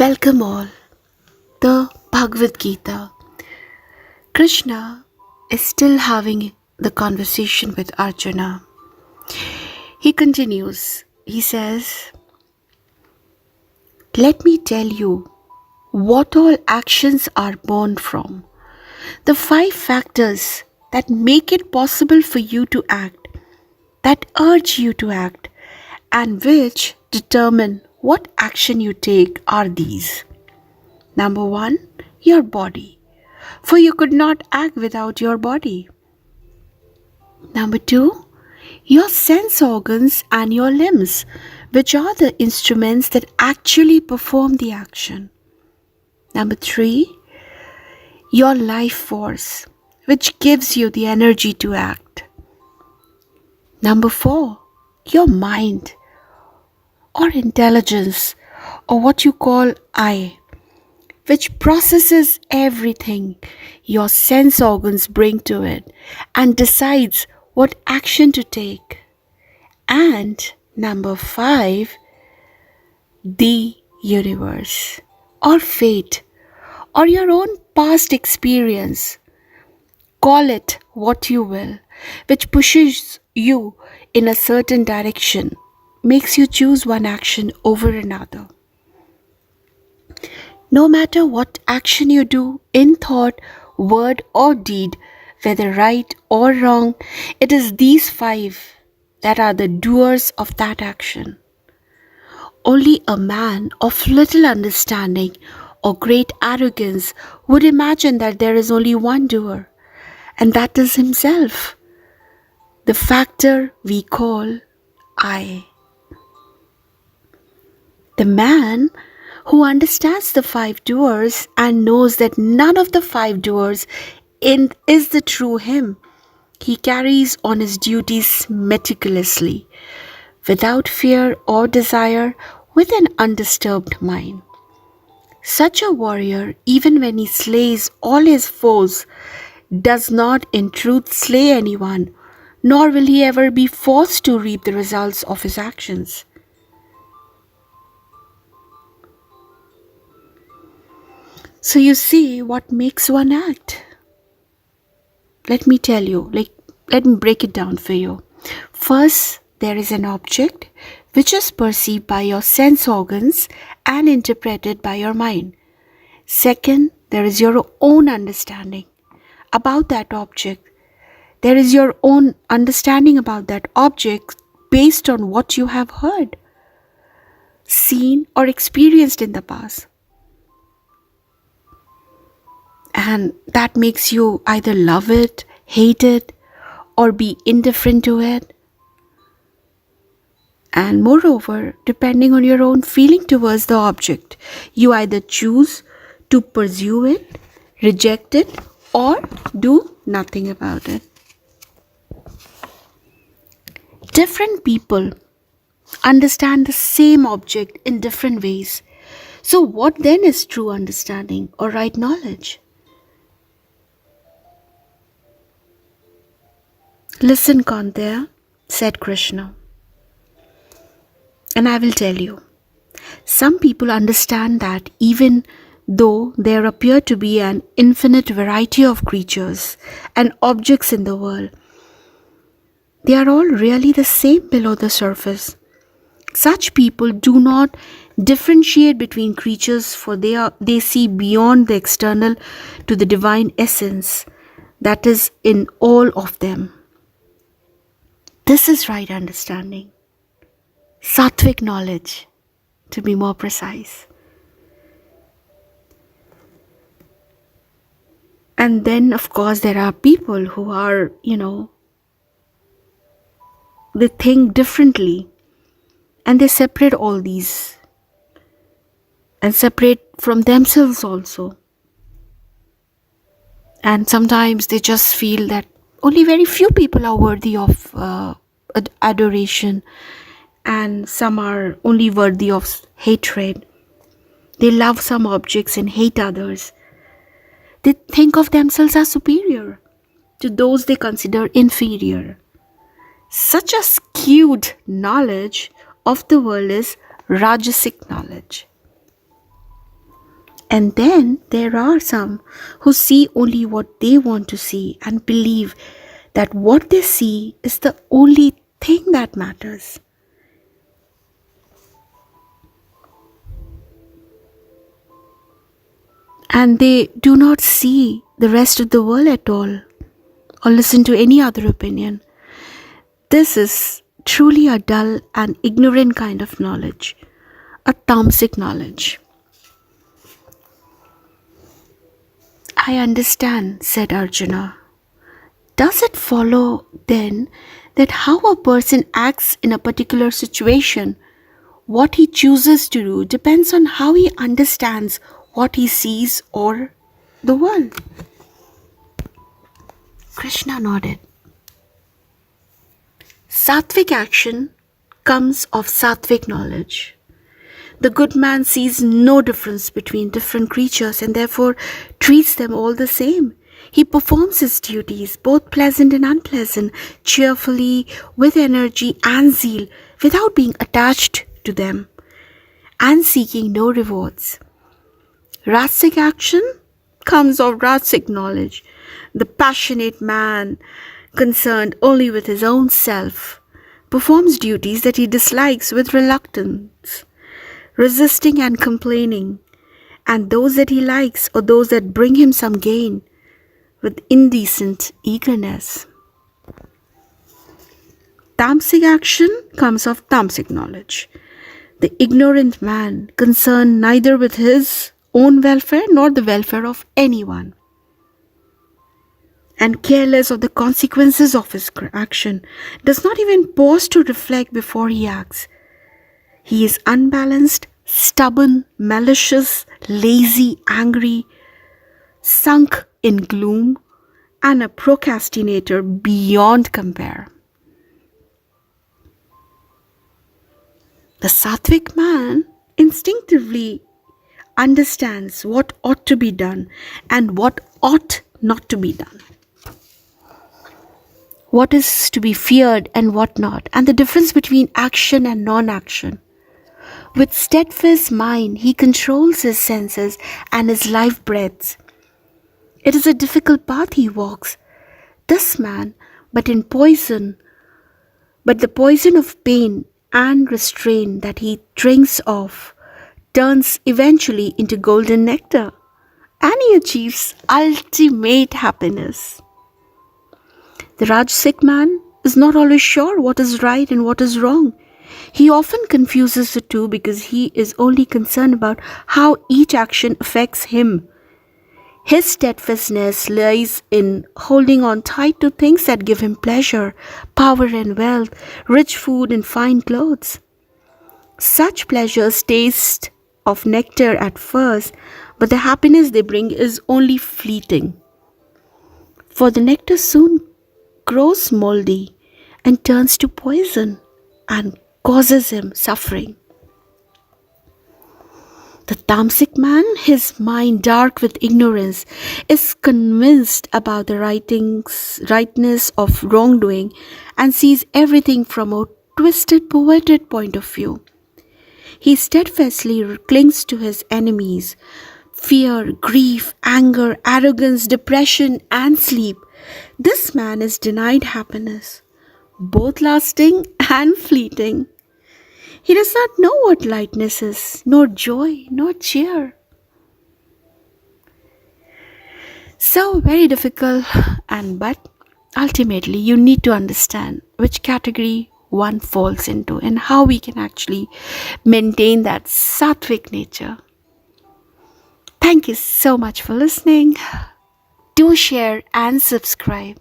Welcome all. The Bhagavad Gita. Krishna is still having the conversation with Arjuna. He continues. He says, "Let me tell you what all actions are born from. The five factors that make it possible for you to act, that urge you to act, and which determine what action you take are these. Number one, your body. For you could not act without your body. Number two, your sense organs and your limbs, which are the instruments that actually perform the action. Number three, your life force, which gives you the energy to act. Number four, your mind or intelligence, or what you call I, which processes everything your sense organs bring to it and decides what action to take. And number five, the universe or fate or your own past experience. Call it what you will, which pushes you in a certain direction, makes you choose one action over another. No matter what action you do in thought, word, or deed, whether right or wrong, it is these five that are the doers of that action. Only a man of little understanding or great arrogance would imagine that there is only one doer, and that is himself, the factor we call I. The man who understands the five doers and knows that none of the five doers is the true him. He carries on his duties meticulously, without fear or desire, with an undisturbed mind. Such a warrior, even when he slays all his foes, does not in truth slay anyone, nor will he ever be forced to reap the results of his actions. So you see what makes one act. Let me tell you, let me break it down for you. First, there is an object which is perceived by your sense organs and interpreted by your mind. Second, there is your own understanding about that object. There is your own understanding about that object based on what you have heard, seen, or experienced in the past. And that makes you either love it, hate it, or be indifferent to it. And moreover, depending on your own feeling towards the object, you either choose to pursue it, reject it, or do nothing about it. Different people understand the same object in different ways. So, what then is true understanding or right knowledge? Listen, Kantya, said Krishna, and I will tell you. Some people understand that even though there appear to be an infinite variety of creatures and objects in the world, they are all really the same below the surface. Such people do not differentiate between creatures, for they see beyond the external to the divine essence that is in all of them. This is right understanding. Satvik knowledge, to be more precise. And then, of course, there are people who are, they think differently and they separate all these and separate from themselves also. And sometimes they just feel that only very few people are worthy of adoration, and some are only worthy of hatred. They love some objects and hate others. They think of themselves as superior to those they consider inferior. Such a skewed knowledge of the world is Rajasik knowledge. And then there are some who see only what they want to see and believe that what they see is the only thing that matters. And they do not see the rest of the world at all or listen to any other opinion. This is truly a dull and ignorant kind of knowledge, a Tamasic knowledge. I understand, said Arjuna. Does it follow then that how a person acts in a particular situation, what he chooses to do, depends on how he understands what he sees or the world? Krishna nodded. Satvik action comes of sattvic knowledge. The good man sees no difference between different creatures and therefore treats them all the same. He performs his duties, both pleasant and unpleasant, cheerfully, with energy and zeal, without being attached to them and seeking no rewards. Rajasik action comes of Rajasik knowledge. The passionate man, concerned only with his own self, performs duties that he dislikes with reluctance, resisting and complaining, and those that he likes or those that bring him some gain with indecent eagerness. Tamasic action comes of Tamasic knowledge. The ignorant man, concerned neither with his own welfare nor the welfare of anyone, and careless of the consequences of his action, does not even pause to reflect before he acts. He is unbalanced, stubborn, malicious, lazy, angry, sunk in gloom, and a procrastinator beyond compare. The Sattvic man instinctively understands what ought to be done and what ought not to be done, what is to be feared and what not, and the difference between action and non-action. With steadfast mind, he controls his senses and his life breaths. It is a difficult path he walks, this man, but the poison of pain and restraint that he drinks of turns eventually into golden nectar, and he achieves ultimate happiness. The Rajasik man is not always sure what is right and what is wrong. He often confuses the two because he is only concerned about how each action affects him. His steadfastness lies in holding on tight to things that give him pleasure, power and wealth, rich food and fine clothes. Such pleasures taste of nectar at first, but the happiness they bring is only fleeting. For the nectar soon grows moldy and turns to poison and causes him suffering. The Tamasic man, his mind dark with ignorance, is convinced about the rightness of wrongdoing and sees everything from a twisted, perverted point of view. He steadfastly clings to his enemies, fear, grief, anger, arrogance, depression, and sleep. This man is denied happiness, both lasting and fleeting. He does not know what lightness is, nor joy, nor cheer. So very difficult, but ultimately you need to understand which category one falls into and how we can actually maintain that sattvic nature. Thank you so much for listening. Do share and subscribe.